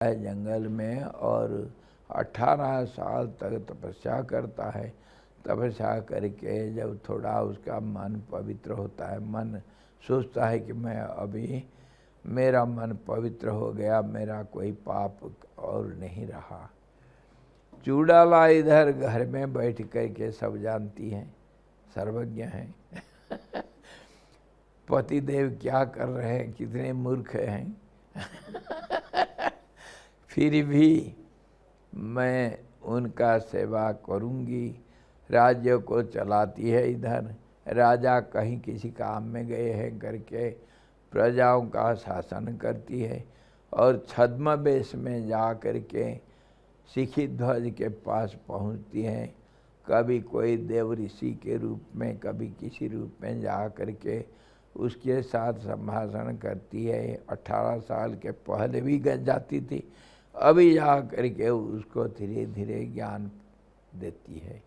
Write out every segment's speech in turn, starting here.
है जंगल में और 18 साल तक तपस्या करता है। तपस्या करके जब थोड़ा उसका मन पवित्र होता है, मन सोचता है कि मैं अभी मेरा मन पवित्र हो गया, मेरा कोई पाप और नहीं रहा। चूड़ाला इधर घर में बैठ कर के सब जानती हैं, सर्वज्ञ हैं। पतिदेव क्या कर रहे हैं, कितने मूर्ख हैं। फिर भी मैं उनका सेवा करूंगी। राज्य को चलाती है। इधर राजा कहीं किसी काम में गए हैं करके प्रजाओं का शासन करती है और छद्म वेश में जा करके सिखी ध्वज के पास पहुंचती हैं। कभी कोई देव ऋषि के रूप में, कभी किसी रूप में जा करके उसके साथ संभाषण करती है। 18 साल के पहले भी जाती थी, अभी जा करके उसको धीरे धीरे ज्ञान देती है,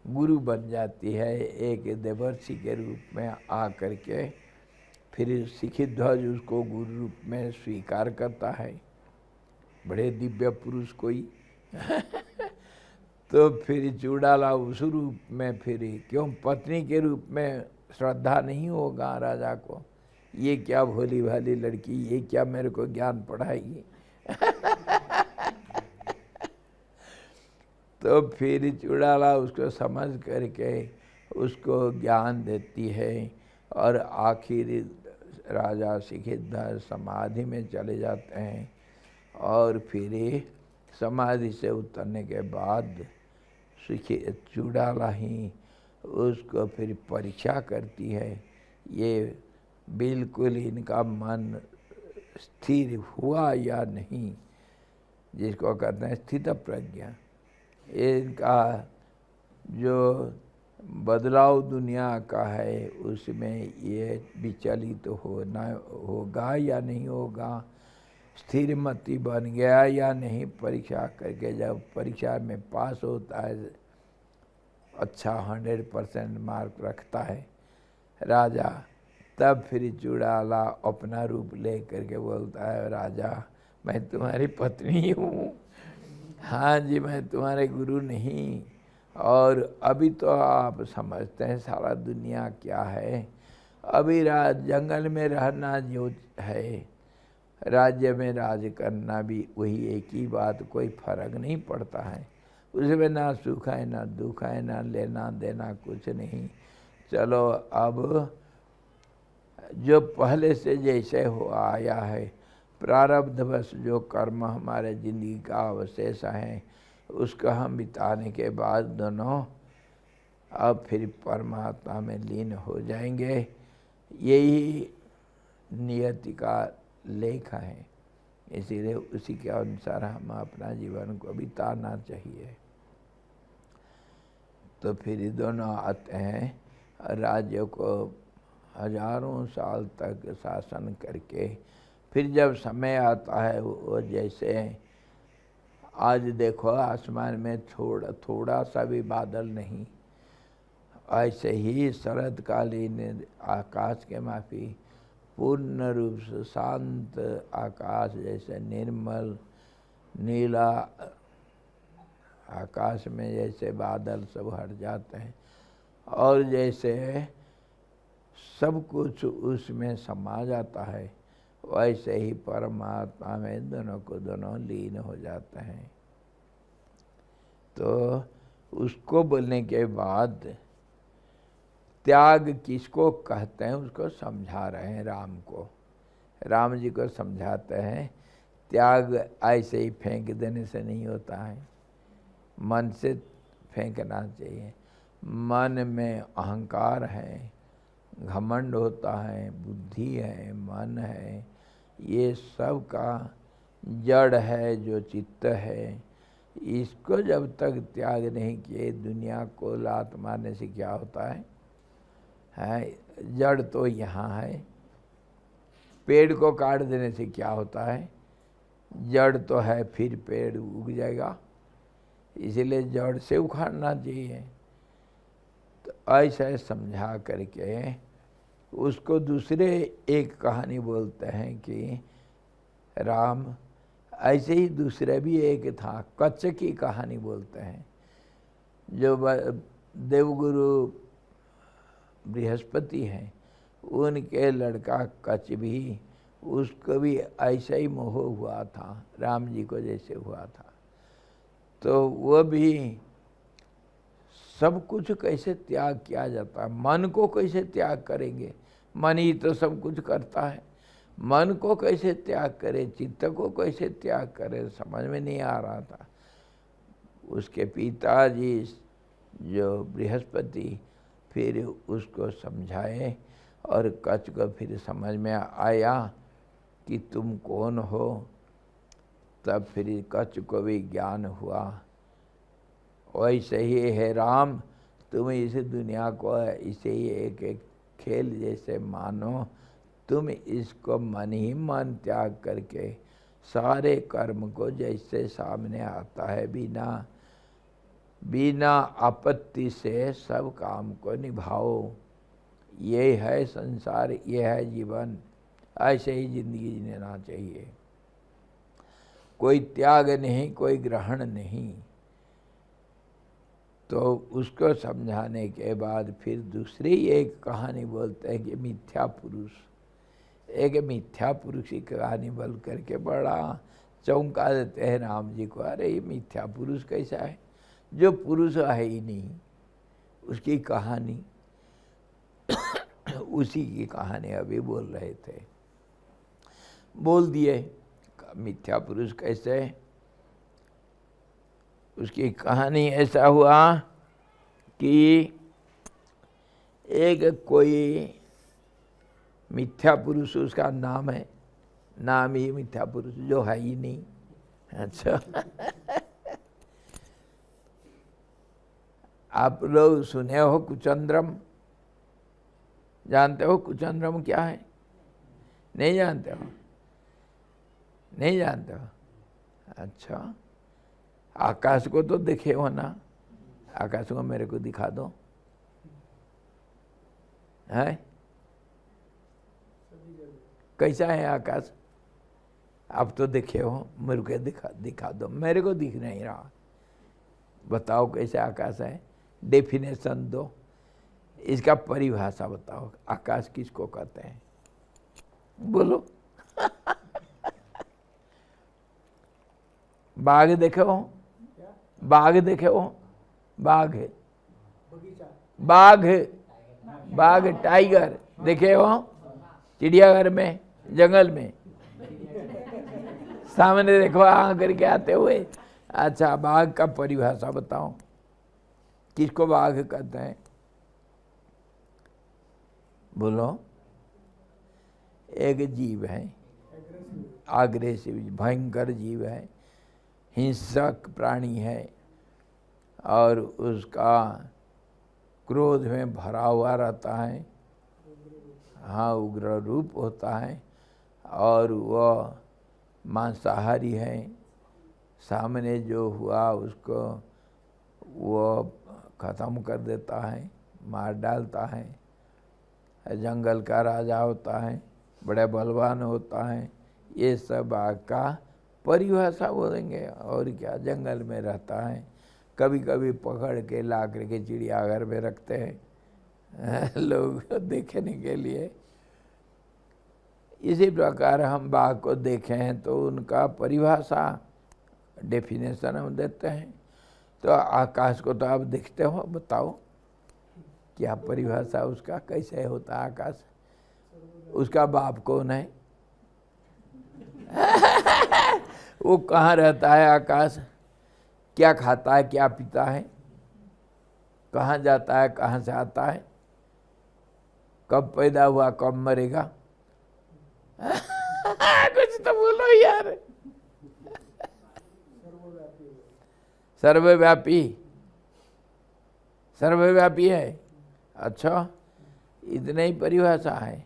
गुरु बन जाती है। एक देवर्षि के रूप में आ करके फिर सिखी ध्वज उसको गुरु रूप में स्वीकार करता है, बड़े दिव्य पुरुष कोई। तो फिर चूड़ाला उस रूप में, फिर क्यों पत्नी के रूप में श्रद्धा नहीं होगा राजा को, ये क्या भोली भाली लड़की, ये क्या मेरे को ज्ञान पढ़ाएगी। तो फिर चूड़ाला उसको समझ करके उसको ज्ञान देती है और आखिर राजा सिखिद्धर समाधि में चले जाते हैं। और फिर समाधि से उतरने के बाद चूड़ाला ही उसको फिर परीक्षा करती है, ये बिल्कुल इनका मन स्थिर हुआ या नहीं, जिसको कहते हैं स्थित प्रज्ञा। इनका जो बदलाव दुनिया का है उसमें ये विचलित होगा या नहीं होगा, स्थिर मति बन गया या नहीं। परीक्षा करके जब परीक्षा में पास होता है, अच्छा 100% मार्क रखता है राजा, तब फिर चूड़ाला अपना रूप ले करके बोलता है, राजा मैं तुम्हारी पत्नी हूँ। हाँ जी, मैं तुम्हारे गुरु नहीं। और अभी तो आप समझते हैं सारा दुनिया क्या है। अभी जंगल में रहना जो है, राज्य में राज करना भी वही एक ही बात, कोई फर्क नहीं पड़ता है। उसमें ना सुख है ना दुख है, ना लेना देना कुछ नहीं। चलो अब जो पहले से जैसे हो आया है, प्रारब्धवश जो कर्म हमारे ज़िंदगी का अवशेष है, उसका हम बिताने के बाद दोनों अब फिर परमात्मा में लीन हो जाएंगे। यही नियति का लेख है, इसीलिए उसी के अनुसार हम अपना जीवन को बिताना चाहिए। तो फिर दोनों आते हैं, राज्य को हजारों साल तक शासन करके फिर जब समय आता है, वो जैसे आज देखो आसमान में थोड़ा सा भी बादल नहीं, ऐसे ही शरदकालीन आकाश के माफी पूर्ण रूप से शांत आकाश, जैसे निर्मल नीला आकाश में जैसे बादल सब हट जाते हैं और जैसे सब कुछ उसमें समा जाता है, वैसे ही परमात्मा में दोनों को दोनों लीन हो जाते हैं। तो उसको बोलने के बाद त्याग किसको कहते हैं उसको समझा रहे हैं राम को। राम जी को समझाते हैं, त्याग ऐसे ही फेंक देने से नहीं होता है, मन से फेंकना चाहिए। मन में अहंकार है, घमंड होता है, बुद्धि है, मन है, ये सब का जड़ है जो चित्त है। इसको जब तक त्याग नहीं किए, दुनिया को लात मारने से क्या होता है? जड़ तो यहाँ है। पेड़ को काट देने से क्या होता है? जड़ तो है, फिर पेड़ उग जाएगा। इसीलिए जड़ से उखाड़ना चाहिए। तो ऐसा समझा करके उसको दूसरे एक कहानी बोलते हैं कि राम ऐसे ही दूसरे भी एक था, कच्छ की कहानी बोलते हैं। जो देवगुरु बृहस्पति हैं, उनके लड़का कच्छ भी, उसको भी ऐसा ही मोह हुआ था, राम जी को जैसे हुआ था। तो वो भी सब कुछ कैसे त्याग किया जाता है, मन को कैसे त्याग करेंगे, मन ही तो सब कुछ करता है। मन को कैसे त्याग करे, चित्त को कैसे त्याग करे, समझ में नहीं आ रहा था। उसके पिताजी जो बृहस्पति फिर उसको समझाए और कच्छ को फिर समझ में आया कि तुम कौन हो। तब फिर कच्छ को भी ज्ञान हुआ, वैसे ही है राम, तुम इस दुनिया को इसे ही एक एक खेल जैसे मानो। तुम इसको मन ही मन त्याग करके सारे कर्म को जैसे सामने आता है बिना आपत्ति से सब काम को निभाओ। ये है संसार, ये है जीवन, ऐसे ही जिंदगी जीना चाहिए। कोई त्याग नहीं, कोई ग्रहण नहीं। तो उसको समझाने के बाद फिर दूसरी एक कहानी बोलते हैं कि मिथ्या पुरुष। एक मिथ्या पुरुष की कहानी बोल करके बड़ा चौंका देते हैं राम जी को। अरे ये मिथ्या पुरुष कैसा है, जो पुरुष है ही नहीं, उसकी कहानी उसी की कहानी अभी बोल रहे थे, बोल दिए मिथ्या पुरुष कैसे। उसकी कहानी ऐसा हुआ कि एक कोई मिथ्या पुरुष, उसका नाम है, नाम ही मिथ्या पुरुष, जो है ही नहीं। अच्छा आप लोग सुने हो कुचंद्रम, जानते हो कुचंद्रम क्या है? नहीं जानते हो? नहीं जानते हो? अच्छा, आकाश को तो देखे हो ना, आकाश को मेरे को दिखा दो। है कैसा है आकाश? आप तो देखे हो, मेरे को दिखा दो। मेरे को दिख नहीं रहा, बताओ कैसे आकाश है, डेफिनेशन दो, इसका परिभाषा बताओ। आकाश किसको कहते हैं, बोलो। बाघ देखे हो? बाघ देखे हो? बाघ है, बाघ, बाघ टाइगर देखे हो? चिड़ियाघर में, जंगल में, सामने देखो आ करके आते हुए। अच्छा, बाघ का परिभाषा बताओ, किसको बाघ कहते हैं, बोलो। एक जीव है, आग्रेसिव, भयंकर जीव है, हिंसक प्राणी है, और उसका क्रोध में भरा हुआ रहता है। हाँ, उग्र रूप होता है, और वह मांसाहारी है। सामने जो हुआ उसको वो ख़त्म कर देता है, मार डालता है। जंगल का राजा होता है, बड़े बलवान होता है। ये सब बाघ का परिभाषा बोलेंगे। और क्या, जंगल में रहता है, कभी कभी पकड़ के ला करके चिड़ियाघर में रखते हैं लोग देखने के लिए। इसी प्रकार हम बाघ को देखे हैं तो उनका परिभाषा, डेफिनेशन हम देते हैं। तो आकाश को तो आप देखते हो, बताओ क्या परिभाषा उसका, कैसे होता है आकाश? उसका बाप कौन है? वो कहाँ रहता है आकाश? क्या खाता है, क्या पीता है, कहाँ जाता है, कहाँ से आता है, कब पैदा हुआ, कब मरेगा? कुछ तो बोलो यार। सर्वव्यापी, सर्वव्यापी है। अच्छा, इतने ही परिभाषा है।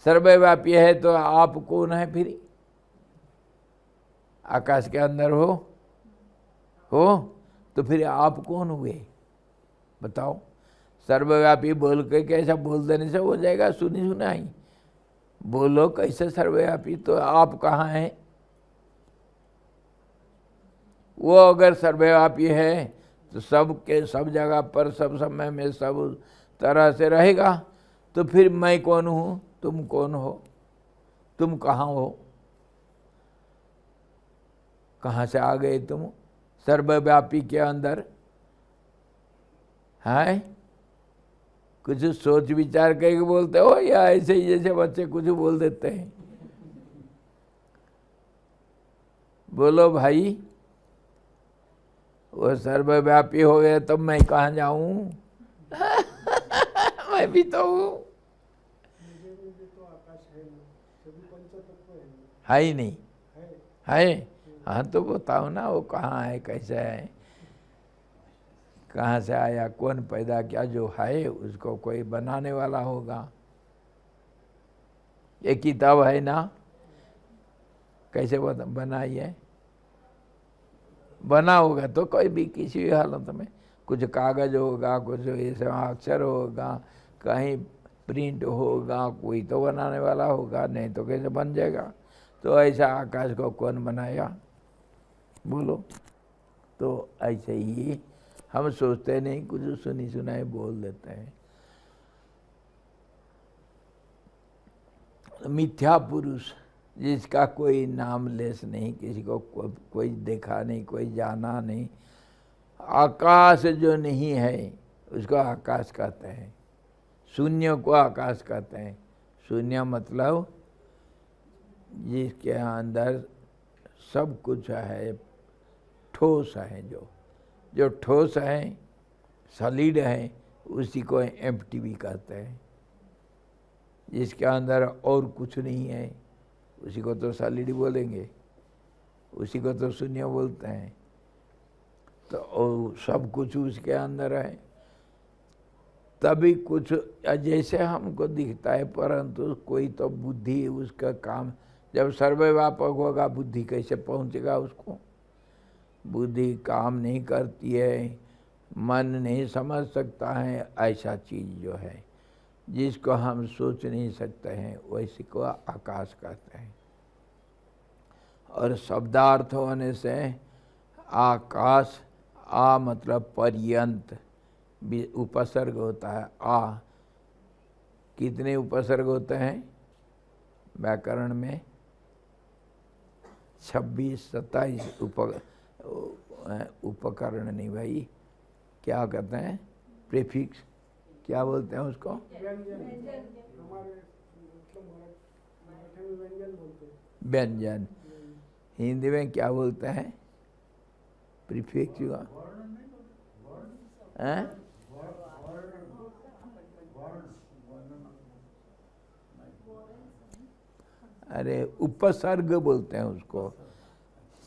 सर्वव्यापी है तो आप कौन है फिर? आकाश के अंदर हो तो फिर आप कौन हुए, बताओ? सर्वव्यापी बोल के कैसा बोल देने से हो जाएगा? सुनी सुनाई बोलो कैसे सर्वव्यापी, तो आप कहाँ हैं? वो अगर सर्वव्यापी है तो सब के सब जगह पर सब समय में सब तरह से रहेगा। तो फिर मैं कौन हूँ, तुम कौन हो, तुम कहाँ हो, कहाँ से आ गए तुम सर्वव्यापी के अंदर? है कुछ सोच विचार करके बोलते हो या ऐसे ही जैसे बच्चे कुछ बोल देते हैं? बोलो भाई, वो सर्वव्यापी हो गए तो मैं कहाँ जाऊं? मैं भी तो हूँ। है ही नहीं है? हाँ तो बताओ ना वो कहाँ है, कैसे है, कहाँ से आया, कौन पैदा किया? जो है उसको कोई बनाने वाला होगा। ये किताब है ना, कैसे बनाई है? बना होगा तो कोई भी किसी भी हालत में, कुछ कागज होगा, कुछ ऐसा अक्षर होगा, कहीं प्रिंट होगा, कोई तो बनाने वाला होगा, नहीं तो कैसे बन जाएगा? तो ऐसा आकाश को कौन बनाया बोलो? तो ऐसे ही हम सोचते नहीं, कुछ सुनी सुनाई बोल देते हैं। मिथ्या पुरुष जिसका कोई नाम लेस नहीं, किसी को कोई देखा नहीं, कोई जाना नहीं, आकाश जो नहीं है उसको आकाश कहते हैं, शून्य को आकाश कहते हैं। शून्य मतलब जिसके अंदर सब कुछ है, ठोस है, जो ठोस है, सॉलिड है, उसी को एम्प्टी भी कहते हैं। जिसके अंदर और कुछ नहीं है उसी को तो सॉलिड बोलेंगे, उसी को तो शून्य बोलते हैं। तो और सब कुछ उसके अंदर है, तभी कुछ जैसे हमको दिखता है, परंतु कोई तो बुद्धि उसका काम, जब सर्वव्यापक होगा बुद्धि कैसे पहुंचेगा उसको? बुद्धि काम नहीं करती है, मन नहीं समझ सकता है, ऐसा चीज़ जो है जिसको हम सोच नहीं सकते हैं, वैसे को आकाश कहते हैं। और शब्दार्थ होने से आकाश, आ मतलब पर्यंत उपसर्ग होता है। आ कितने उपसर्ग होते हैं व्याकरण में? 26-27 उपकरण नहीं भाई, क्या कहते हैं, प्रीफिक्स, क्या बोलते हैं उसको? व्यंजन। हिंदी में क्या बोलते हैं प्रीफिक्स का? अरे उपसर्ग बोलते हैं उसको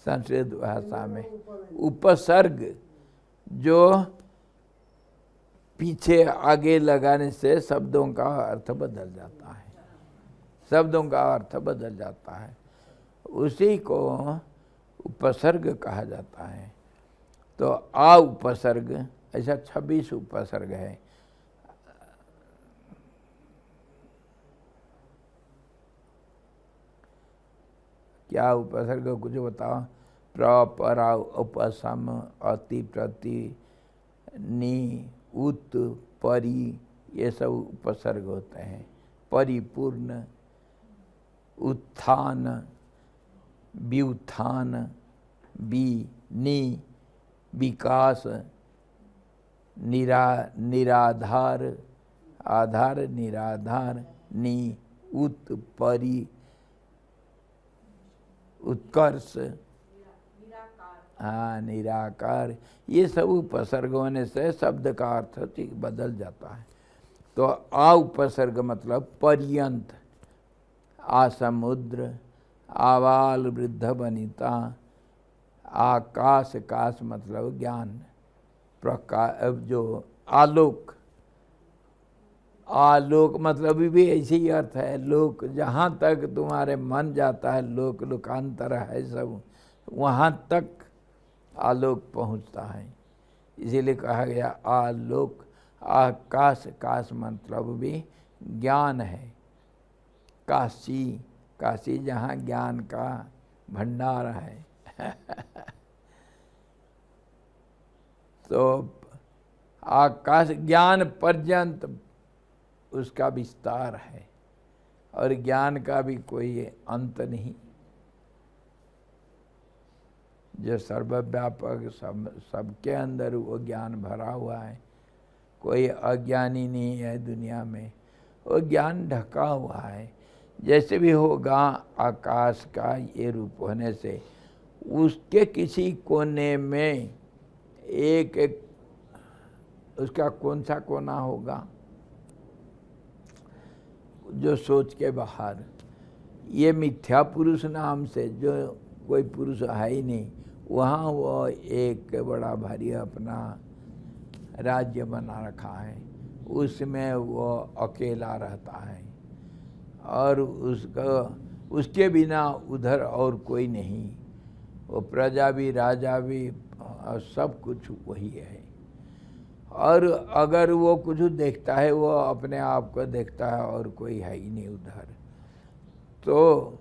संस्कृत भाषा में। उपसर्ग जो पीछे आगे लगाने से शब्दों का अर्थ बदल जाता है, शब्दों का अर्थ बदल जाता है, उसी को उपसर्ग कहा जाता है। तो आ उपसर्ग, ऐसा 26 उपसर्ग है। क्या उपसर्ग कुछ बताओ? प्र, परा, उपसम, अति, प्रति, नि, उत, परि, ये सब उपसर्ग होते हैं। परिपूर्ण, उत्थान, व्युत्थान, नि, विकास, निराधार, आधार, निराधार, नि, उत, परि, उत्कर्ष, हाँ निराकार, ये सब उपसर्ग होने से शब्द का अर्थ बदल जाता है। तो आ उपसर्ग मतलब पर्यंत, आ समुद्र, आवाल वृद्ध वनिता, आकाश, काश मतलब ज्ञान, प्रकाश जो आलोक, आलोक मतलब भी ऐसे ही अर्थ है, लोक, जहाँ तक तुम्हारे मन जाता है, लोक लोकांतर है सब, वहाँ तक आलोक पहुँचता है, इसीलिए कहा गया आलोक। आकाश, काश मतलब भी ज्ञान है। काशी, काशी जहाँ ज्ञान का भंडार है। तो आकाश ज्ञान पर्यंत उसका विस्तार है और ज्ञान का भी कोई अंत नहीं। जो सर्वव्यापक सबके अंदर वो ज्ञान भरा हुआ है, कोई अज्ञानी नहीं है दुनिया में, वो ज्ञान ढका हुआ है। जैसे भी होगा आकाश का ये रूप होने से उसके किसी कोने में एक उसका कौन सा कोना होगा जो सोच के बाहर, ये मिथ्या पुरुष नाम से जो कोई पुरुष है ही नहीं, वहाँ वो एक बड़ा भारी अपना राज्य बना रखा है, उसमें वो अकेला रहता है और उसके बिना उधर और कोई नहीं। वो प्रजा भी राजा भी सब कुछ वही है। और अगर वो कुछ देखता है वो अपने आप को देखता है और कोई है ही नहीं उधर। तो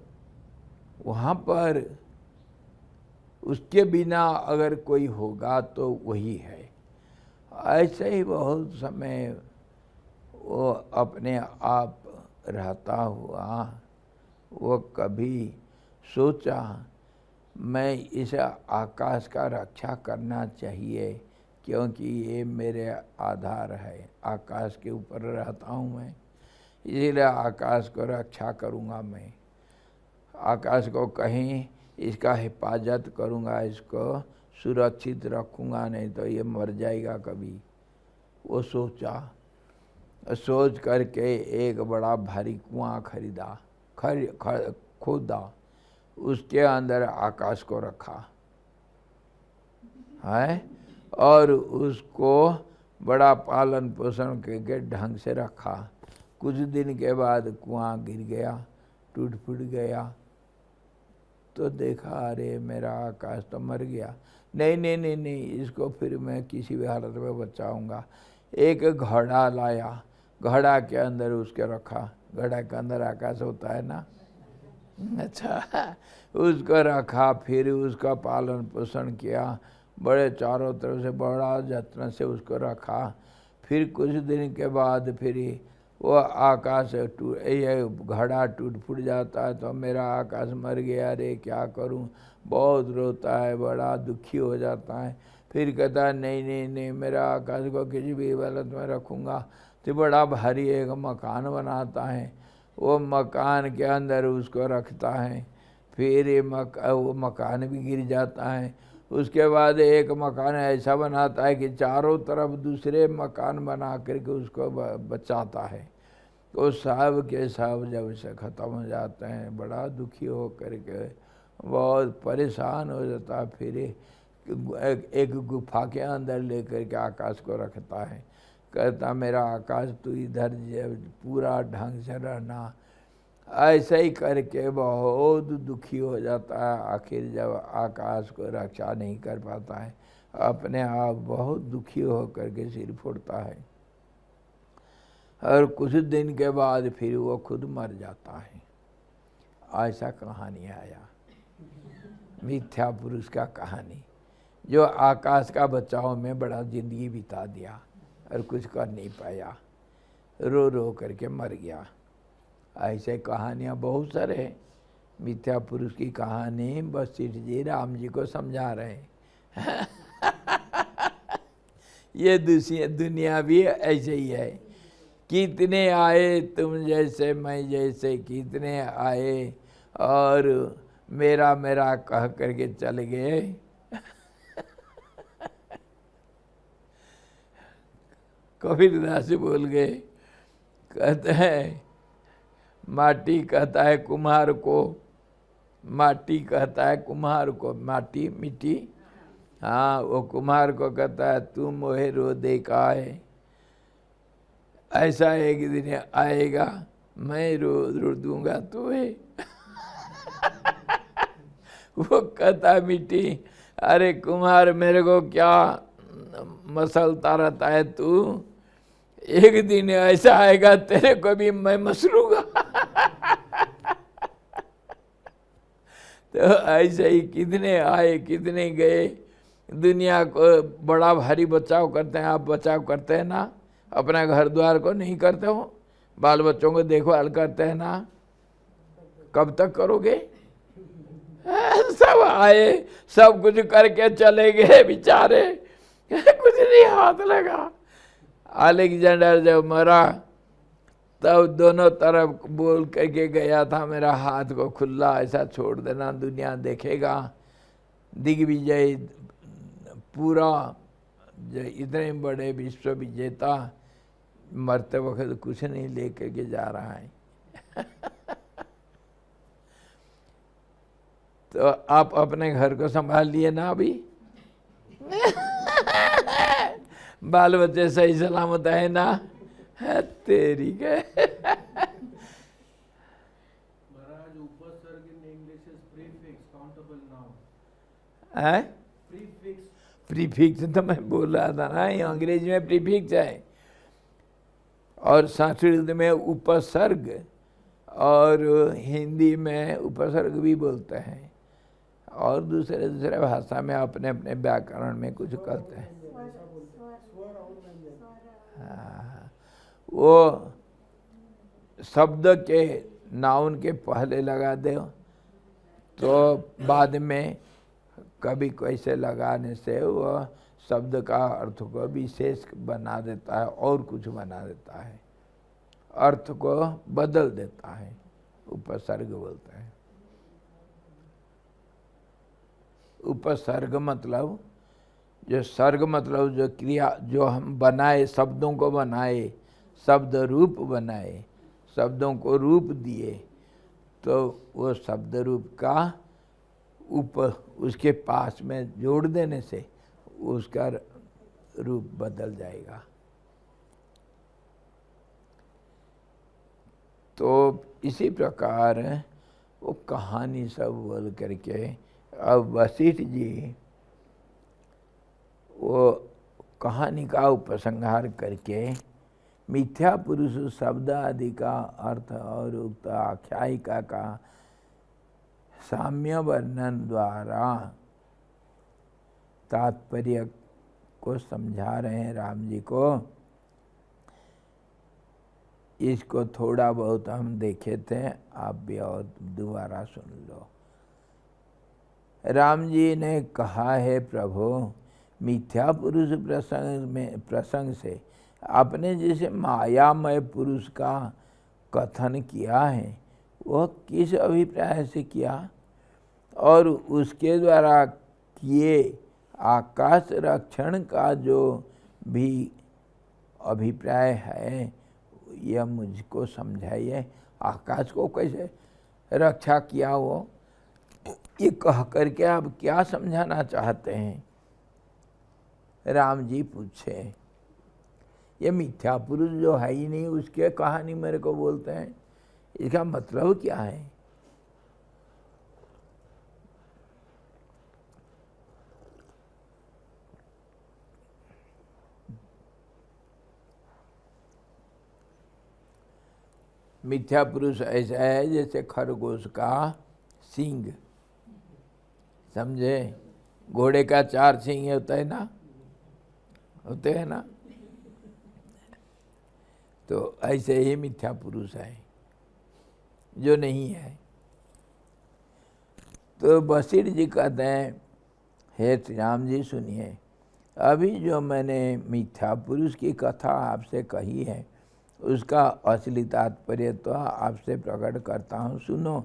वहाँ पर उसके बिना अगर कोई होगा तो वही है। ऐसे ही बहुत समय वो अपने आप रहता हुआ वो कभी सोचा मैं इस आकाश का रक्षा करना चाहिए, क्योंकि ये मेरे आधार है, आकाश के ऊपर रहता हूँ मैं, इसलिए आकाश को रक्षा करूँगा मैं, आकाश को कहीं इसका हिफाजत करूँगा, इसको सुरक्षित रखूँगा, नहीं तो ये मर जाएगा कभी। वो सोचा, सोच करके एक बड़ा भारी कुआं खोदा, उसके अंदर आकाश को रखा है और उसको बड़ा पालन पोषण के ढंग से रखा। कुछ दिन के बाद कुआं गिर गया, टूट फूट गया। तो देखा अरे मेरा आकाश तो मर गया, नहीं नहीं नहीं नहीं, इसको फिर मैं किसी भी हालत में बचाऊंगा। एक घड़ा लाया, घड़ा के अंदर उसके रखा, घड़ा के अंदर आकाश होता है ना, अच्छा, उसको रखा, फिर उसका पालन पोषण किया, बड़े चारों तरफ से बड़ा जत्न से उसको रखा। फिर कुछ दिन के बाद फिर वो आकाश घड़ा टूट फूट जाता है, तो मेरा आकाश मर गया, अरे क्या करूं, बहुत रोता है, बड़ा दुखी हो जाता है। फिर कहता है नहीं नहीं नहीं, मेरा आकाश को किसी भी हालत में रखूँगा। तो बड़ा भारी एक मकान बनाता है, वो मकान के अंदर उसको रखता है। फिर वो मकान भी गिर जाता है। उसके बाद एक मकान ऐसा बनाता है कि चारों तरफ दूसरे मकान बना करके उसको बचाता है। तो सब के सब जब से ख़त्म हो जाते हैं, बड़ा दुखी हो करके बहुत परेशान हो जाता है। फिर एक गुफा के अंदर लेकर के आकाश को रखता है, कहता मेरा आकाश तू इधर पूरा ढंग से रहना। ऐसे ही करके बहुत दुखी हो जाता है। आखिर जब आकाश को रक्षा नहीं कर पाता है, अपने आप बहुत दुखी हो करके सिर फोड़ता है और कुछ दिन के बाद फिर वो खुद मर जाता है। ऐसा कहानी आया, मिथ्या पुरुष का कहानी, जो आकाश का बचाव में बड़ा जिंदगी बिता दिया और कुछ कर नहीं पाया, रो रो करके मर गया। ऐसे कहानियाँ बहुत सारे हैं। मिथ्या पुरुष की कहानी वशिष्ठ जी राम जी को समझा रहे हैं। ये दुनिया भी ऐसे ही है। कितने आए तुम जैसे मैं जैसे, कितने आए और मेरा मेरा कह करके चल गए। कबीरदास बोल गए, कहते हैं माटी कहता है कुम्हार को, माटी कहता है कुम्हार को, माटी मिट्टी, हाँ वो कुम्हार को कहता है तू मोहे रो दे का है। ऐसा एक दिन आएगा मैं रो दूंगा तुम्हें। वो कहता है मिट्टी, अरे कुम्हार मेरे को क्या मसलता रहता है तू, एक दिन ऐसा आएगा तेरे को भी मैं मसलूंगा। तो ऐसे ही कितने आए कितने गए, दुनिया को बड़ा भारी बचाव करते हैं, आप बचाव करते हैं ना? अपना घर द्वार को नहीं करते हो? बाल बच्चों को देखभाल करते हैं ना? कब तक करोगे? सब आए, सब कुछ करके चले गए बेचारे, कुछ नहीं हाथ लगा। अलेक्जेंडर जब मरा तब दोनों तरफ बोल करके गया था, मेरा हाथ को खुला ऐसा छोड़ देना, दुनिया देखेगा। दिग्विजय पूरा जो इतने बड़े विश्व विजेता मरते वक्त कुछ नहीं लेकर के जा रहा है। तो आप अपने घर को संभाल लिए ना अभी? बाल बच्चे सही सलामत है ना? है तेरी के। महाराज उपसर्ग in English is prefix, countable noun. है Prefix. प्रीफिक्स तो मैं बोल रहा था ना, ये अंग्रेजी में प्रीफिक्स है और संस्कृत में उपसर्ग और हिंदी में उपसर्ग भी बोलते हैं और दूसरे दूसरे भाषा में अपने अपने व्याकरण में कुछ कहते हैं। हाँ, वो शब्द के नाउन के पहले लगा दे तो बाद में कभी कैसे लगाने से वह शब्द का अर्थ को विशेष बना देता है और कुछ बना देता है, अर्थ को बदल देता है, उपसर्ग बोलते हैं। उपसर्ग मतलब जो सर्ग मतलब जो क्रिया जो हम बनाए, शब्दों को बनाए, शब्द रूप बनाए, शब्दों को रूप दिए, तो वो शब्द रूप का उसके पास में जोड़ देने से उसका रूप बदल जाएगा। तो इसी प्रकार वो कहानी सब बोल करके अब वशिष्ठ जी वो कहानी का उपसंहार करके मिथ्या पुरुष शब्द आदि का अर्थ और उक्त आख्यायिका का साम्य वर्णन द्वारा तात्पर्य को समझा रहे हैं राम जी को। इसको थोड़ा बहुत हम देखे थे, आप भी और दोबारा सुन लो। राम जी ने कहा है, प्रभु मिथ्या पुरुष प्रसंग से आपने जैसे मायामय पुरुष का कथन किया है, वह किस अभिप्राय से किया और उसके द्वारा किए आकाश रक्षण का जो भी अभिप्राय है, यह मुझको समझाइए। आकाश को कैसे रक्षा किया वो, ये कह करके आप क्या समझाना चाहते हैं? राम जी पूछे, ये मिथ्या पुरुष जो है ही नहीं, उसके कहानी मेरे को बोलते हैं, इसका मतलब क्या है? मिथ्या पुरुष ऐसा है जैसे खरगोश का सींग, समझे? घोड़े का 4 सींग होता है ना, होते हैं ना, तो ऐसे ही मिथ्या पुरुष है जो नहीं है। तो वशिष्ठ जी कहते हैं, हे श्री राम जी सुनिए, अभी जो मैंने मिथ्या पुरुष की कथा आपसे कही है उसका असली तात्पर्य तो आपसे प्रकट करता हूँ, सुनो।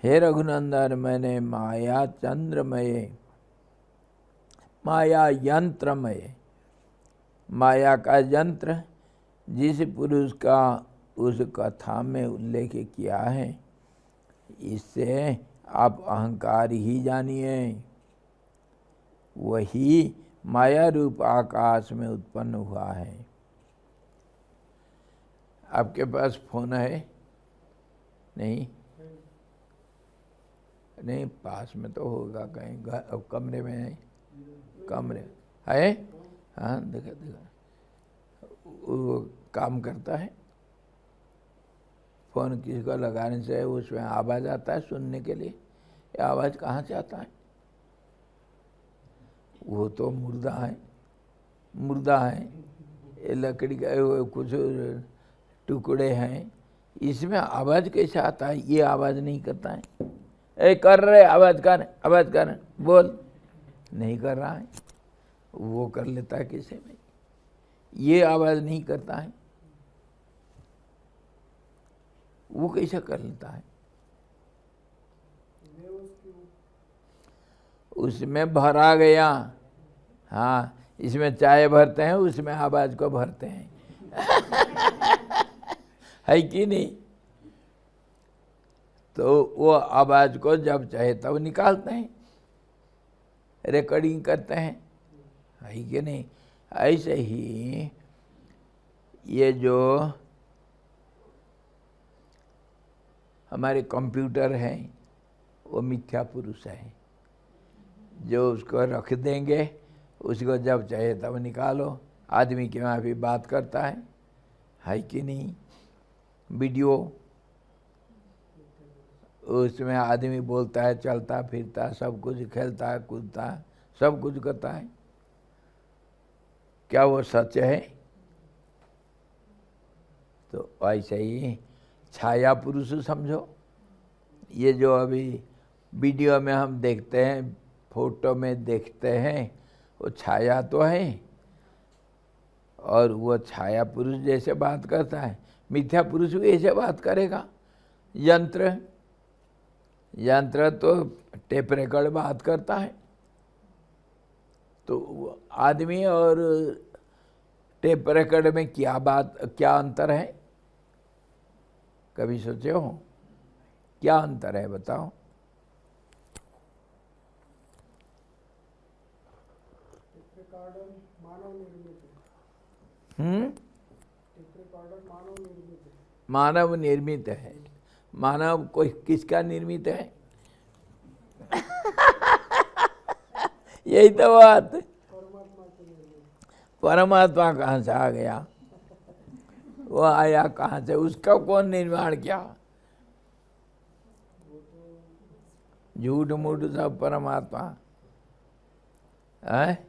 हे रघुनंदन, मैंने माया चंद्रमय, माया यंत्रमय, माया का यंत्र जिस पुरुष का उस कथा में उल्लेख किया है, इससे आप अहंकार ही जानिए। वही माया रूप आकाश में उत्पन्न हुआ है। आपके पास फोन है? नहीं, नहीं, पास में तो होगा कहीं, कमरे में है, कमरे है। हाँ, देखा देखा, वो काम करता है। फ़ोन किसी को लगाने से उसमें आवाज़ आता है सुनने के लिए। ये आवाज़ कहाँ से आता है? वो तो मुर्दा है, ये लकड़ी का कुछ टुकड़े हैं, इसमें आवाज़ कैसे आता है? ये आवाज़ नहीं करता है। ए कर रहे, आवाज़ कर, बोल, नहीं कर रहा है। वो कर लेता है किसी में, ये आवाज़ नहीं करता है, वो कैसे कर लेता है? उसमें भरा गया। हाँ, इसमें चाय भरते हैं, उसमें आवाज़ को भरते हैं। है कि नहीं? तो वो आवाज़ को जब चाहे तब निकालते हैं, रिकॉर्डिंग करते हैं, है कि नहीं? ऐसे ही ये जो हमारे कंप्यूटर हैं वो मिथ्या पुरुष है, जो उसको रख देंगे, उसको जब चाहे तब निकालो। आदमी के वहाँ भी बात करता है कि नहीं? वीडियो, उसमें आदमी बोलता है, चलता फिरता, सब कुछ खेलता है, कूदता है, सब कुछ करता है। क्या वो सच है? तो ऐसे ही छाया पुरुष समझो। ये जो अभी वीडियो में हम देखते हैं, फोटो में देखते हैं, वो छाया तो है, और वो छाया पुरुष जैसे बात करता है, मिथ्या पुरुष भी ऐसे बात करेगा। यंत्र तो टेप रिकॉर्ड बात करता है, तो आदमी और टेप रिकॉर्ड में क्या अंतर है? कभी सोचे हो क्या अंतर है? बताओ। मानव निर्मित है। मानव कोई किसका निर्मित है? यही तो बात। परमात्मा कहाँ से आ गया? वो आया कहाँ से? उसका कौन निर्माण किया? झूठ मूठ सब परमात्मा है,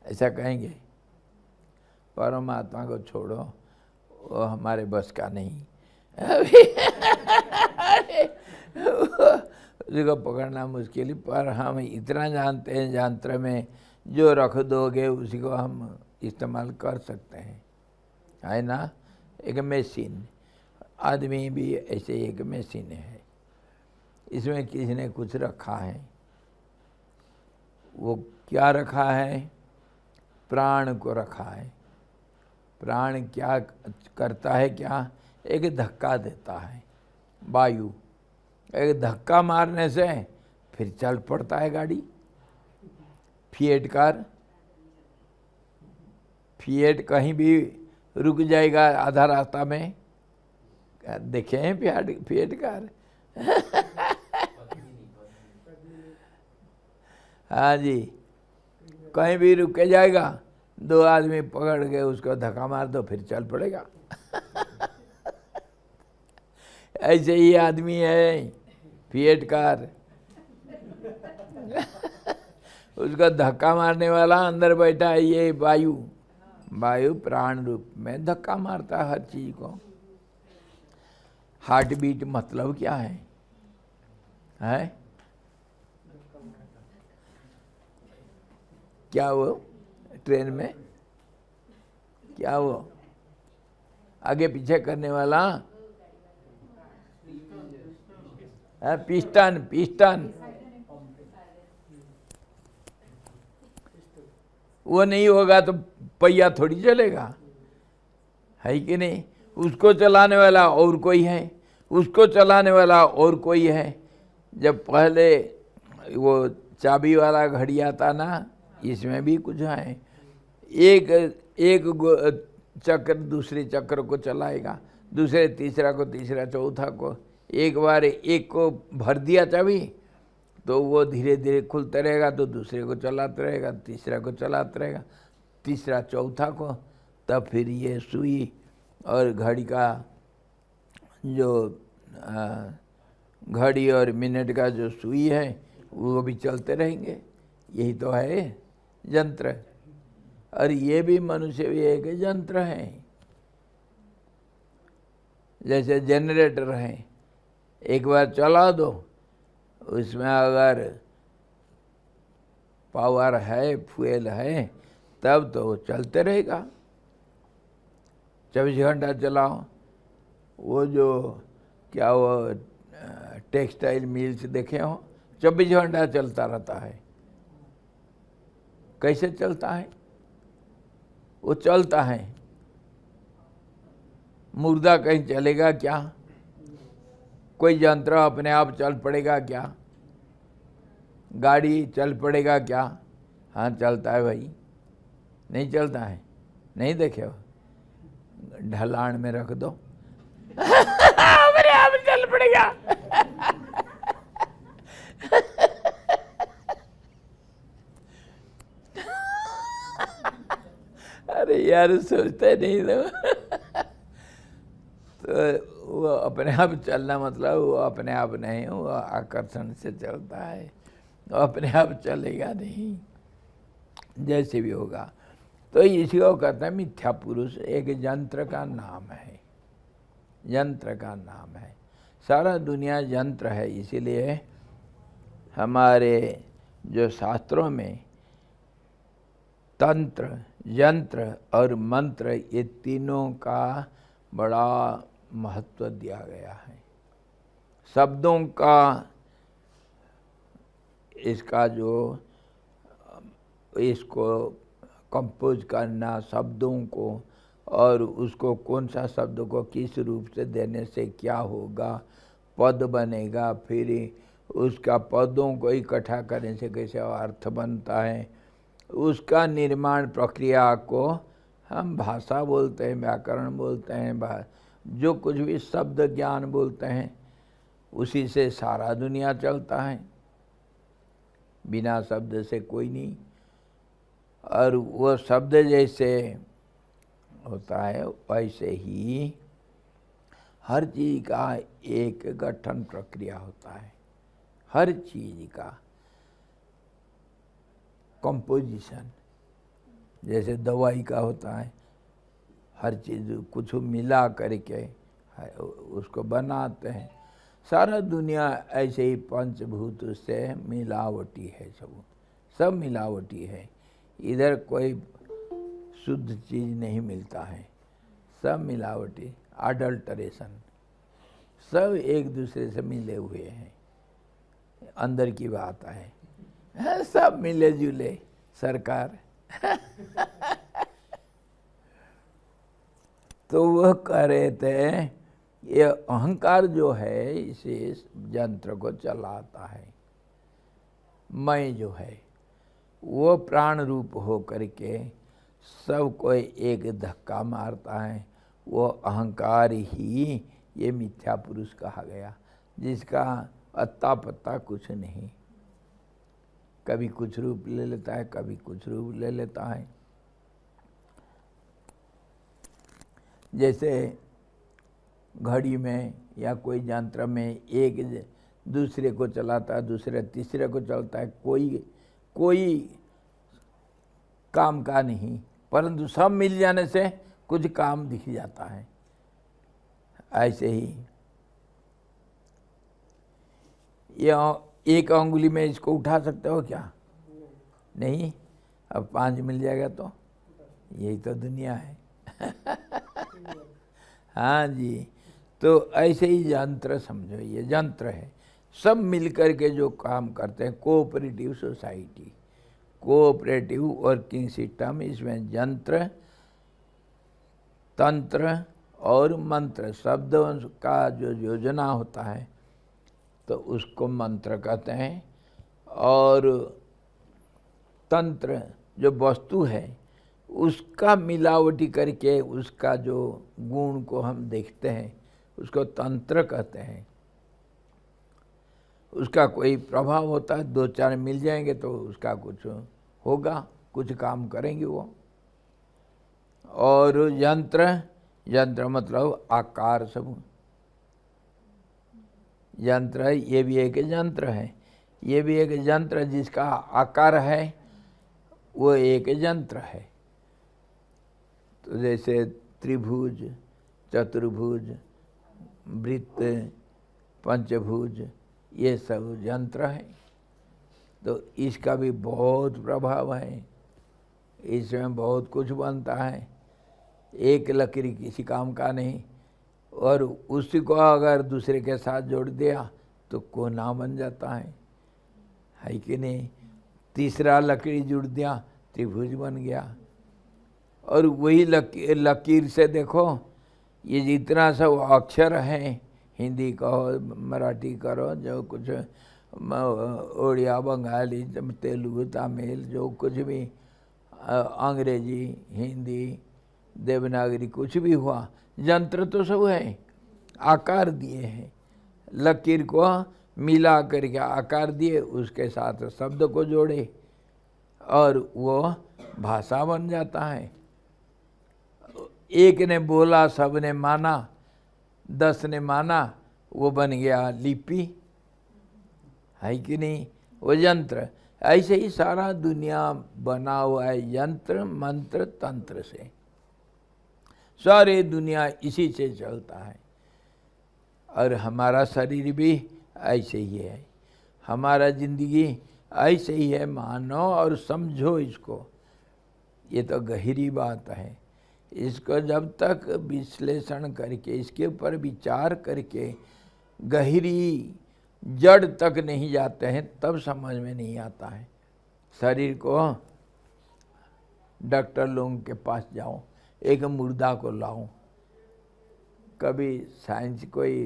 ऐसा कहेंगे? परमात्मा को छोड़ो, वो हमारे बस का नहीं। उसको पकड़ना मुश्किल है, पर हम इतना जानते हैं, यंत्र में जो रख दोगे उसी को हम इस्तेमाल कर सकते हैं, है ना? एक मशीन, आदमी भी ऐसे एक मशीन है, इसमें किसी ने कुछ रखा है। वो क्या रखा है? प्राण को रखा है। प्राण क्या करता है? क्या एक धक्का देता है, वायु। एक धक्का मारने से फिर चल पड़ता है गाड़ी। फिएट कार, फिएट कहीं भी रुक जाएगा आधा रास्ता में। देखे हैं फिएट कार? हाँ जी, कहीं भी रुक के जाएगा, दो आदमी पकड़ के उसको धक्का मार दो, फिर चल पड़ेगा। ऐसे ही आदमी है फिएट कार। उसका धक्का मारने वाला अंदर बैठा है ये वायु। वायु प्राण रूप में धक्का मारता है हर चीज को। हार्ट बीट मतलब क्या है? क्या वो ट्रेन में क्या वो आगे पीछे करने वाला है? पिस्टन। वो नहीं होगा तो पहिया थोड़ी चलेगा, है कि नहीं? उसको चलाने वाला और कोई है, उसको चलाने वाला और कोई है। जब पहले वो चाबी वाला घड़ी आता ना, इसमें भी कुछ है। एक चक्र दूसरे चक्र को चलाएगा, दूसरे तीसरा को, तीसरा चौथा को। एक बार एक को भर दिया चाबी तो वो धीरे धीरे खुलता रहेगा, तो दूसरे को चलाता रहेगा, तीसरा को चलाता रहेगा, तीसरा चौथा को। तब फिर ये सुई और घड़ी का जो घड़ी और मिनट का जो सुई है वो भी चलते रहेंगे। यही तो है यंत्र। और ये भी मनुष्य भी एक यंत्र है। जैसे जनरेटर है, एक बार चला दो, उसमें अगर पावर है, फ्यूल है, तब तो वो चलते रहेगा। 24 घंटा चलाओ। वो जो क्या वो टेक्सटाइल मिल्स देखे हो, 24 घंटा चलता रहता है। कैसे चलता है? वो चलता है। मुर्दा कहीं चलेगा क्या? कोई यंत्र अपने आप चल पड़ेगा क्या? गाड़ी चल पड़ेगा क्या? हाँ चलता है भाई। नहीं चलता है? नहीं देखे हो? ढलान में रख दो अपने आप चल पड़ेगा। अरे यार सोचते नहीं तो वो अपने आप चलना मतलब वो अपने आप नहीं, वो आकर्षण से चलता है, वो अपने आप चलेगा नहीं, जैसे भी होगा। तो इसी को कहते हैं मिथ्या पुरुष। एक यंत्र का नाम है, यंत्र का नाम है। सारा दुनिया यंत्र है। इसीलिए हमारे जो शास्त्रों में तंत्र, यंत्र और मंत्र, ये तीनों का बड़ा महत्व दिया गया है। शब्दों का इसका जो इसको कंपोज करना, शब्दों को, और उसको कौन सा शब्द को किस रूप से देने से क्या होगा, पद बनेगा, फिर उसका पदों को इकट्ठा करने से कैसे अर्थ बनता है, उसका निर्माण प्रक्रिया को हम भाषा बोलते हैं, व्याकरण बोलते हैं, जो कुछ भी शब्द ज्ञान बोलते हैं, उसी से सारा दुनिया चलता है। बिना शब्द से कोई नहीं। और वो शब्द जैसे होता है वैसे ही हर चीज़ का एक गठन प्रक्रिया होता है। हर चीज़ का कंपोजिशन, जैसे दवाई का होता है, हर चीज़ कुछ मिला करके उसको बनाते हैं। सारा दुनिया ऐसे ही पंचभूत से मिलावटी है। सब मिलावटी है। इधर कोई शुद्ध चीज़ नहीं मिलता है, सब मिलावटी, अडल्टरेशन, सब एक दूसरे से मिले हुए हैं। अंदर की बात है, सब मिले जुले सरकार। तो वह कह रहे थे ये अहंकार जो है इसे यंत्र को चलाता है। मैं जो है वो प्राण रूप हो करके सबको एक धक्का मारता है। वो अहंकार ही ये मिथ्या पुरुष कहा गया, जिसका अत्ता पत्ता कुछ नहीं। कभी कुछ रूप ले लेता है, कभी कुछ रूप ले लेता है। जैसे घड़ी में या कोई यंत्र में एक दूसरे को चलाता है, दूसरे तीसरे को चलता है, कोई काम का नहीं, परंतु सब मिल जाने से कुछ काम दिख जाता है। ऐसे ही ये एक अंगुली में इसको उठा सकते हो क्या? नहीं। अब 5 मिल जाएगा तो यही तो दुनिया है। हाँ जी। तो ऐसे ही यंत्र समझो, ये यंत्र है। सब मिलकर के जो काम करते हैं, cooperative society, cooperative working system, इसमें यंत्र, तंत्र और मंत्र, शब्द का जो योजना होता है तो उसको मंत्र कहते हैं। और तंत्र जो वस्तु है उसका मिलावटी करके उसका जो गुण को हम देखते हैं उसको तंत्र कहते हैं। उसका कोई प्रभाव होता है, 2-4 मिल जाएंगे तो उसका कुछ होगा, कुछ काम करेंगे वो। और यंत्र मतलब आकार सब। यंत्र है, ये भी एक यंत्र है। ये भी एक यंत्र जिसका आकार है वो एक यंत्र है। तो जैसे त्रिभुज, चतुर्भुज, वृत्त, पंचभुज, ये सब यंत्र हैं। तो इसका भी बहुत प्रभाव है, इसमें बहुत कुछ बनता है। एक लकड़ी किसी काम का नहीं, और उसी को अगर दूसरे के साथ जोड़ दिया तो कोना बन जाता है कि नहीं। तीसरा लकड़ी जुड़ दिया, त्रिभुज बन गया। और वही लकीर से देखो, ये जितना सब अक्षर हैं, हिंदी कहो, मराठी करो, जो कुछ उड़िया, बंगाली, तेलुगु, तमिल, जो कुछ भी, अंग्रेजी, हिंदी, देवनागरी, कुछ भी हुआ, यंत्र तो सब है, आकार दिए हैं। लकीर को मिला करके आकार दिए, उसके साथ शब्द को जोड़े और वो भाषा बन जाता है। एक ने बोला, सब ने माना, 10 ने माना, वो बन गया लिपि, है कि नहीं। वो यंत्र। ऐसे ही सारा दुनिया बना हुआ है यंत्र, मंत्र, तंत्र से। सारी दुनिया इसी से चलता है। और हमारा शरीर भी ऐसे ही है, हमारा जिंदगी ऐसे ही है, मानो और समझो इसको। ये तो गहरी बात है। इसको जब तक विश्लेषण करके, इसके ऊपर विचार करके गहरी जड़ तक नहीं जाते हैं, तब समझ में नहीं आता है। शरीर को डॉक्टर लोगों के पास जाओ, एक मुर्दा को लाओ, कभी साइंस कोई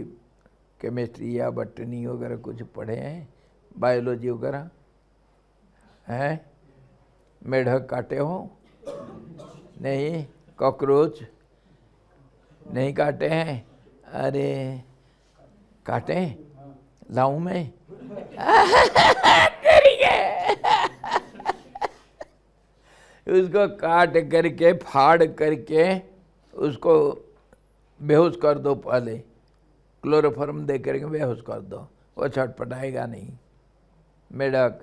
केमिस्ट्री या बॉटनी वगैरह कुछ पढ़े हैं, बायोलॉजी वगैरह हैं? मेढक काटे हो? नहीं। कॉकरोच नहीं काटे हैं? अरे काटे, लाऊं मैं? उसको काट करके, फाड़ करके उसको बेहोश कर दो, पहले क्लोरोफॉर्म दे करके बेहोश कर दो, वो छटपटाएगा नहीं। मेढक,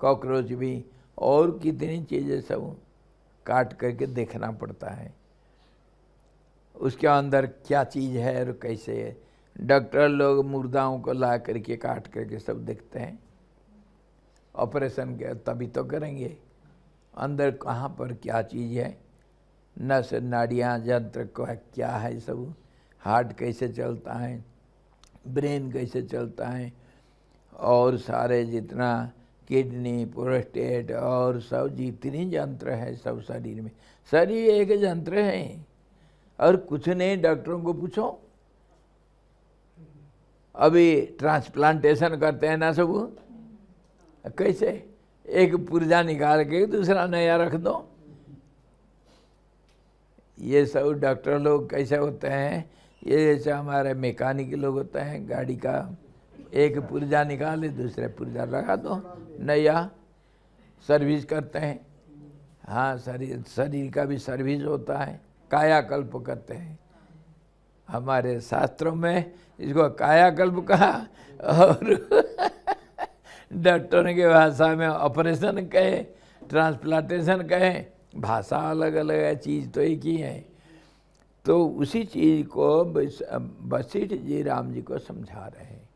कॉकरोच भी, और कितनी चीज़ें सब काट करके देखना पड़ता है उसके अंदर क्या चीज़ है और कैसे है। डॉक्टर लोग मुर्दाओं को ला करके काट करके सब देखते हैं, ऑपरेशन के तभी तो करेंगे, अंदर कहाँ पर क्या चीज़ है, नस नाड़ियाँ, यंत्र को क्या है, सब हार्ट कैसे चलता है, ब्रेन कैसे चलता है, और सारे जितना किडनी, प्रोस्टेट और सब जितनी यंत्र है सब शरीर में। शरीर एक यंत्र है और कुछ नहीं। डॉक्टरों को पूछो, अभी ट्रांसप्लांटेशन करते हैं ना सब, कैसे एक पुर्जा निकाल के दूसरा नया रख दो। ये सब डॉक्टर लोग कैसे होते हैं, ये जैसे हमारे मैकेनिक लोग होते हैं, गाड़ी का एक पुर्जा निकाले दूसरे पुर्जा लगा दो, नया सर्विस करते हैं। हाँ, शरीर का भी सर्विस होता है, कायाकल्प करते हैं। हमारे शास्त्रों में इसको कायाकल्प कहा, और डॉक्टरों के भाषा में ऑपरेशन कहे, ट्रांसप्लांटेशन कहे, भाषा अलग अलग है, चीज़ तो एक ही है। तो उसी चीज़ को वशिष्ठ जी राम जी को समझा रहे हैं।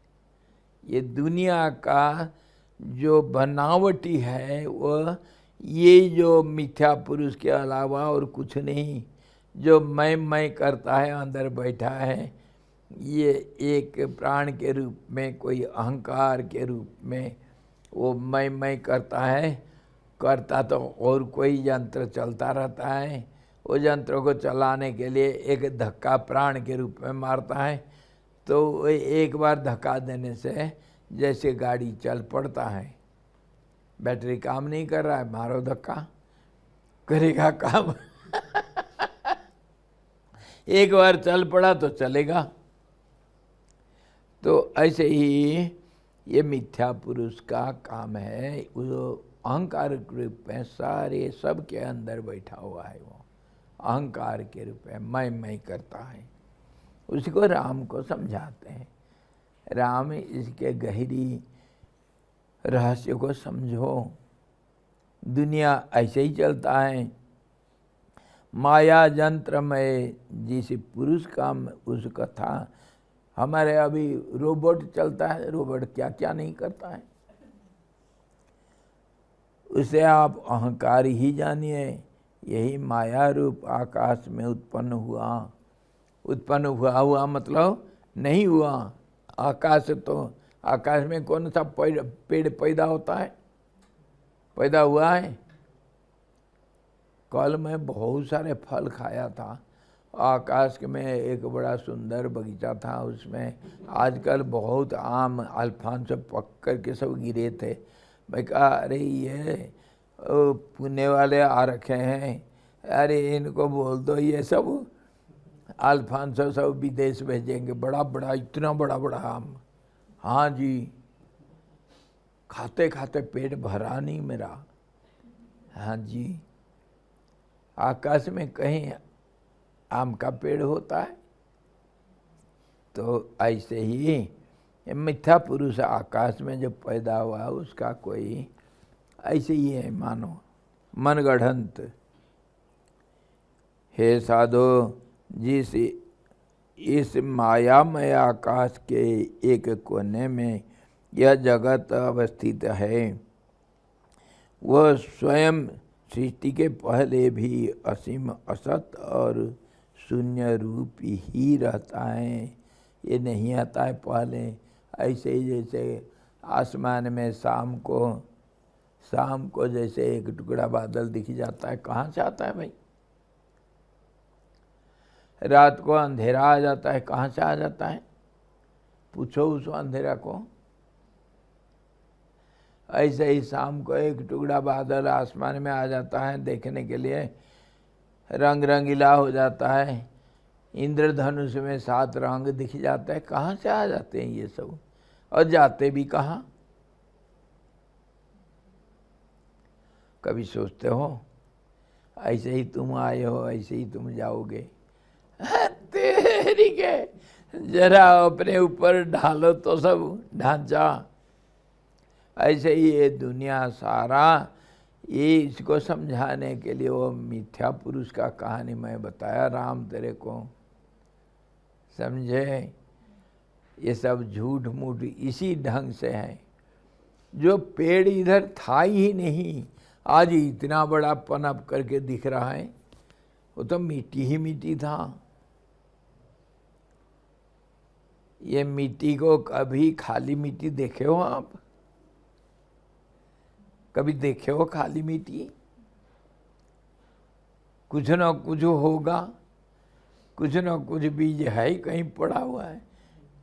ये दुनिया का जो बनावटी है वो ये जो मिथ्या पुरुष के अलावा और कुछ नहीं, जो मैं करता है अंदर बैठा है, ये एक प्राण के रूप में, कोई अहंकार के रूप में वो मैं करता है, करता तो और कोई यंत्र चलता रहता है। वो यंत्र को चलाने के लिए एक धक्का प्राण के रूप में मारता है, तो एक बार धक्का देने से जैसे गाड़ी चल पड़ता है। बैटरी काम नहीं कर रहा है, मारो धक्का, करेगा काम। एक बार चल पड़ा तो चलेगा। तो ऐसे ही ये मिथ्या पुरुष का काम है, वो अहंकार के रूप में सारे सब के अंदर बैठा हुआ है। वो अहंकार के रूप में मैं करता है। उसी को राम को समझाते हैं। राम इसके गहरी रहस्य को समझो। दुनिया ऐसे ही चलता है, माया यंत्रमय। जिस पुरुष का उस कथा, हमारे अभी रोबोट चलता है, रोबोट क्या क्या नहीं करता है। उसे आप अहंकार ही जानिए। यही माया रूप आकाश में उत्पन्न हुआ। उत्पन्न हुआ मतलब नहीं हुआ। आकाश तो, आकाश में कौन सा पेड़ पैदा होता है, पैदा हुआ है? कल मैं बहुत सारे फल खाया था। आकाश में एक बड़ा सुंदर बगीचा था, उसमें आजकल बहुत आम अल्फांसो पक कर के सब गिरे थे। मैं कहा अरे ये पुणे वाले आ रखे हैं, अरे इनको बोल दो ये सब अल्फांसो सब विदेश भेजेंगे। बड़ा बड़ा, इतना बड़ा बड़ा आम। हाँ जी, खाते खाते पेट भरा नहीं मेरा। हाँ जी, आकाश में कहीं आम का पेड़ होता है? तो ऐसे ही मिथ्या पुरुष आकाश में जो पैदा हुआ उसका कोई ऐसे ही है, मानो मनगढ़ंत। हे साधो, जिस इस मायामय आकाश के एक कोने में यह जगत अवस्थित है, वह स्वयं सृष्टि के पहले भी असीम असत और शून्य रूप ही रहता है। ये नहीं आता है पहले। ऐसे ही जैसे आसमान में शाम को जैसे एक टुकड़ा बादल दिख जाता है, कहाँ से आता है भाई? रात को अंधेरा आ जाता है, कहाँ से आ जाता है? पूछो उस अंधेरा को। ऐसे ही शाम को एक टुकड़ा बादल आसमान में आ जाता है, देखने के लिए रंग रंगीला हो जाता है। इंद्रधनुष में 7 रंग दिख जाते हैं, कहाँ से आ जाते हैं ये सब? और जाते भी कहाँ? कभी सोचते हो? ऐसे ही तुम आए हो, ऐसे ही तुम जाओगे। तेरी के जरा अपने ऊपर ढालो तो सब ढांचा। ऐसे ही ये दुनिया सारा, ये इसको समझाने के लिए वो मिथ्या पुरुष का कहानी मैं बताया राम तेरे को, समझे? ये सब झूठ मूठ इसी ढंग से है। जो पेड़ इधर था ही नहीं, आज इतना बड़ा पनप करके दिख रहा है, वो तो मिट्टी ही मिट्टी था। ये मिट्टी को कभी खाली मिट्टी देखे हो आप? कभी देखे हो खाली मिट्टी? कुछ ना कुछ होगा, कुछ ना कुछ बीज है ही कहीं पड़ा हुआ है।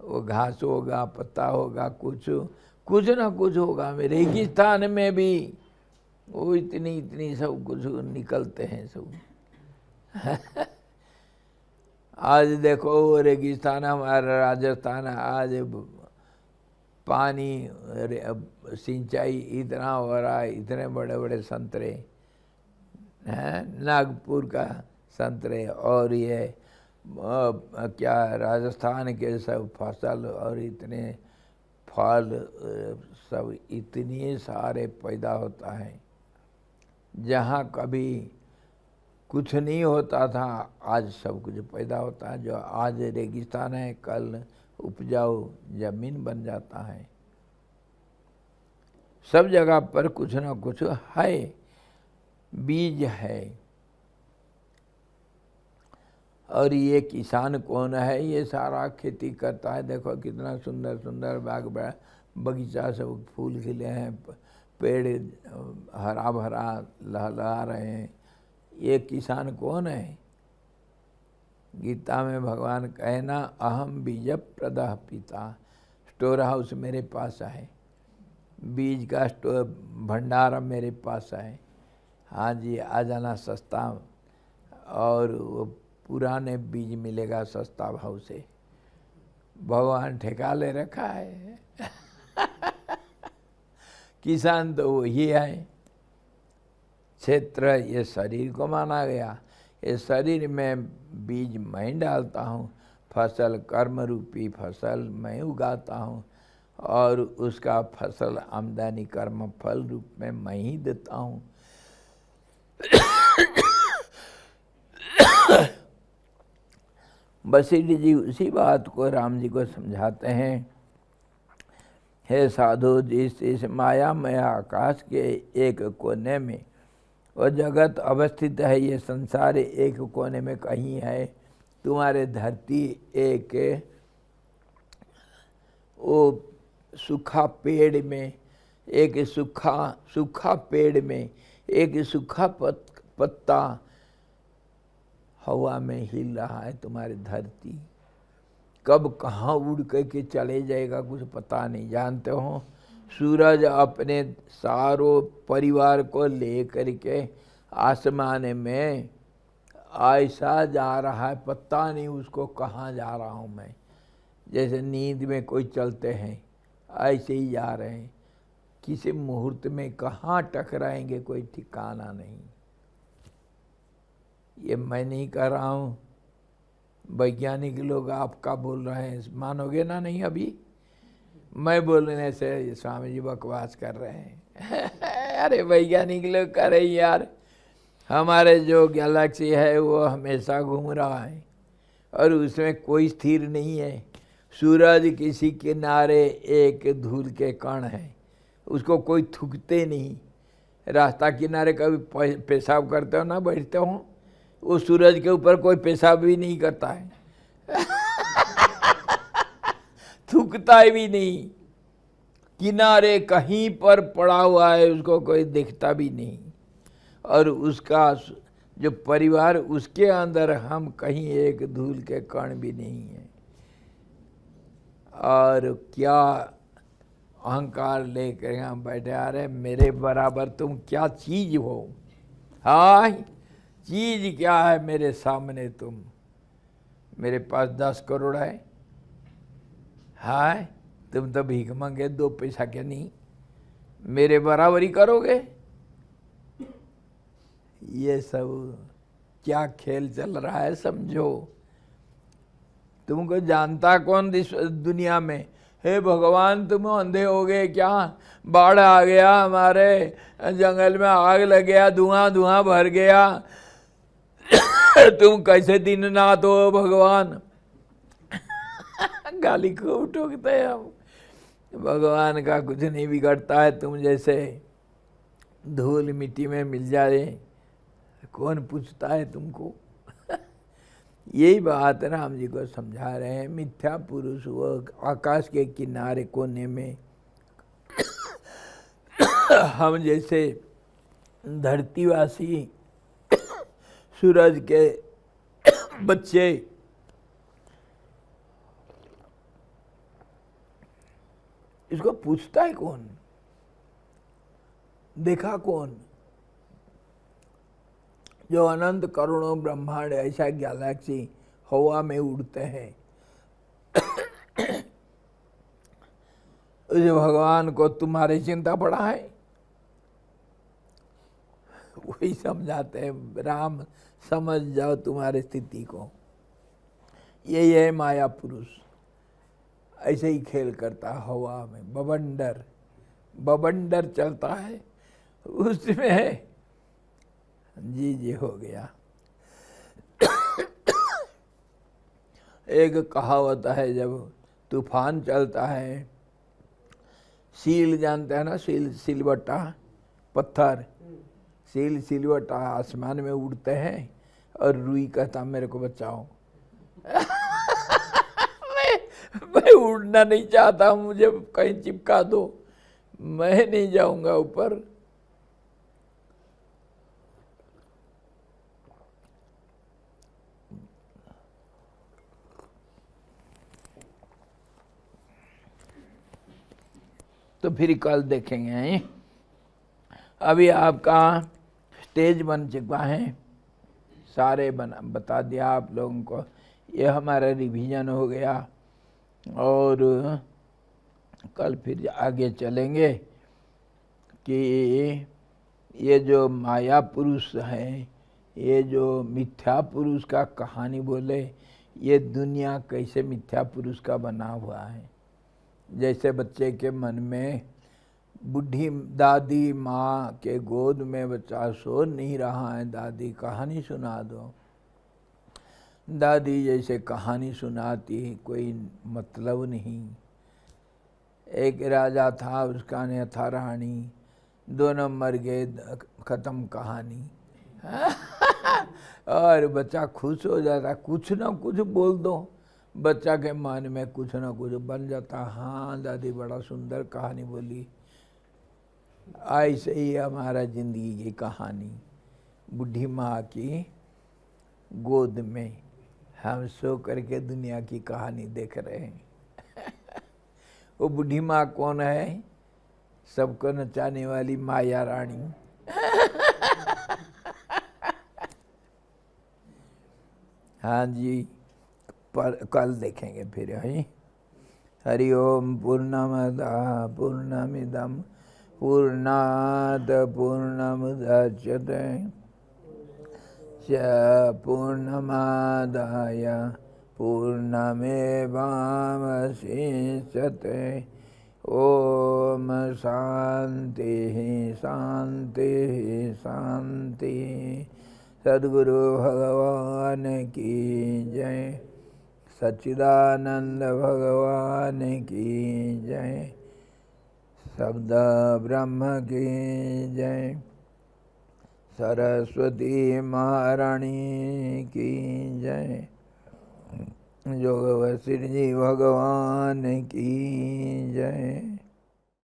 वो घास होगा, पत्ता होगा, कुछ ना कुछ होगा। रेगिस्तान में भी वो इतनी सब कुछ निकलते हैं सब। आज देखो वो रेगिस्तान हमारा राजस्थान, आज पानी सिंचाई इतना हो रहा है, इतने बड़े बड़े संतरे हैं, नागपुर का संतरे, और ये क्या राजस्थान के सब फसल और इतने फल सब इतने सारे पैदा होता है। जहाँ कभी कुछ नहीं होता था, आज सब कुछ पैदा होता है। जो आज रेगिस्तान है, कल उपजाऊ जमीन बन जाता है। सब जगह पर कुछ ना कुछ है, बीज है। और ये किसान कौन है? ये सारा खेती करता है। देखो कितना सुंदर सुंदर बाग बगीचा, सब फूल खिले हैं, पेड़ हरा भरा लहलहा रहे हैं। ये किसान कौन है? गीता में भगवान कहना, अहम बीज प्रदः पिता। स्टोर हाउस मेरे पास है, बीज का स्टोर भंडार मेरे पास है। हाँ जी, आ जाना सस्ता, और वो पुराने बीज मिलेगा सस्ता भाव से। भगवान ठेका ले रखा है। किसान तो वही है। क्षेत्र ये शरीर को माना गया। ये शरीर में बीज मैं डालता हूँ, फसल कर्म रूपी फसल मैं उगाता हूँ, और उसका फसल आमदनी कर्म फल रूप में मैं ही देता हूँ। वशिष्ठ जी उसी बात को राम जी को समझाते हैं। हे साधु, जिस मायामय आकाश के एक कोने में वो जगत अवस्थित है, ये संसार एक कोने में कहीं है, तुम्हारे धरती एक वो सूखा पेड़ में, एक सूखा पेड़ में एक सूखा पत्ता हवा में हिल रहा है। तुम्हारी धरती कब कहाँ उड़ के चले जाएगा कुछ पता नहीं। जानते हो, सूरज अपने सारों परिवार को लेकर के आसमान में ऐसा जा रहा है, पता नहीं उसको कहाँ जा रहा हूँ मैं। जैसे नींद में कोई चलते हैं ऐसे ही जा रहे हैं, किसी मुहूर्त में कहाँ टकराएंगे कोई ठिकाना नहीं। ये मैं नहीं कह रहा हूँ, वैज्ञानिक लोग आपका बोल रहे हैं, मानोगे ना नहीं। अभी मैं बोलने से स्वामी जी बकवास कर रहे हैं। अरे वैज्ञानिक लोग कह रहे यार, हमारे जो गैलेक्सी है वो हमेशा घूम रहा है और उसमें कोई स्थिर नहीं है। सूरज किसी किनारे एक धूल के कण है, उसको कोई थूकते नहीं। रास्ता किनारे कभी पेशाब करते हो ना, बैठते हो, वो सूरज के ऊपर कोई पेशाब भी नहीं करता है। थूकता भी नहीं, किनारे कहीं पर पड़ा हुआ है, उसको कोई देखता भी नहीं। और उसका जो परिवार, उसके अंदर हम कहीं एक धूल के कण भी नहीं है। और क्या अहंकार लेकर यहाँ बैठे आ रहे, मेरे बराबर तुम क्या चीज हो। हाँ, चीज क्या है मेरे सामने तुम। मेरे पास 10 करोड़ है, हाय तुम तो भीख मांगे 2 पैसा के नहीं, मेरे बराबरी करोगे। ये सब क्या खेल चल रहा है समझो। तुमको जानता कौन इस दुनिया में। हे भगवान, तुम अंधे हो गए क्या? बाढ़ आ गया, हमारे जंगल में आग लग गया, धुआं धुआं भर गया, तुम कैसे दीननाथ हो भगवान। गाली खूब ठोकते हैं हम। भगवान का कुछ नहीं बिगड़ता है, तुम जैसे धूल मिट्टी में मिल जाए, कौन पूछता है तुमको। यही बात राम जी को समझा रहे हैं। मिथ्या पुरुष वो आकाश के किनारे कोने में हम जैसे धरतीवासी सूरज के बच्चे इसको पूछता है कौन, देखा कौन। जो अनंत करोड़ों ब्रह्मांड ऐसा गैलेक्सी हवा में उड़ते हैं, उस भगवान को तुम्हारी चिंता पड़ा है। वही समझाते हैं, राम समझ जाओ तुम्हारी स्थिति को। यही है माया पुरुष, ऐसे ही खेल करता है हवा में। बवंडर चलता है, उसमें जी हो गया। एक कहावत है, जब तूफान चलता है, सील जानते हैं ना, सिलवट्टा पत्थर, सिलवट्टा आसमान में उड़ते हैं और रुई कहता मेरे को बचाओ। मैं उड़ना नहीं चाहता, मुझे कहीं चिपका दो, मैं नहीं जाऊंगा ऊपर। तो फिर कल देखेंगे। अभी आपका स्टेज बन चुका है, सारे बता दिया आप लोगों को। ये हमारा रिवीजन हो गया और कल फिर आगे चलेंगे कि ये जो माया पुरुष है, ये जो मिथ्या पुरुष का कहानी बोले, ये दुनिया कैसे मिथ्या पुरुष का बना हुआ है, जैसे बच्चे के मन में बूढ़ी दादी माँ के गोद में बच्चा सो नहीं रहा है, दादी कहानी सुना दो। दादी जैसे कहानी सुनाती, कोई मतलब नहीं। एक राजा था, उसका ने था रानी, दोनों मर गए, खत्म कहानी। और बच्चा खुश हो जाता, कुछ ना कुछ बोल दो, बच्चा के मन में कुछ ना कुछ बन जाता। हाँ दादी बड़ा सुंदर कहानी बोली। ऐसे ही हमारा जिंदगी की कहानी, बूढ़ी माँ की गोद में हम सो करके दुनिया की कहानी देख रहे हैं। वो बूढ़ी माँ कौन है? सबको नचाने वाली माया रानी। हाँ जी, पर कल देखेंगे फिर। है हरि ओम। पूर्णमदः पूर्णमिदं पूर्णात् पूर्णमुदच्यते च पूर्णमादाय पूर्णमेवावशिष्यते। ओम शांति शांति शांति। सद्गुरु भगवान की जय, सच्चिदानंद भगवान की जय, शब्द ब्रह्म की जय, सरस्वती महारानी की जय, जोग वशिष्ठ जी भगवान की जय।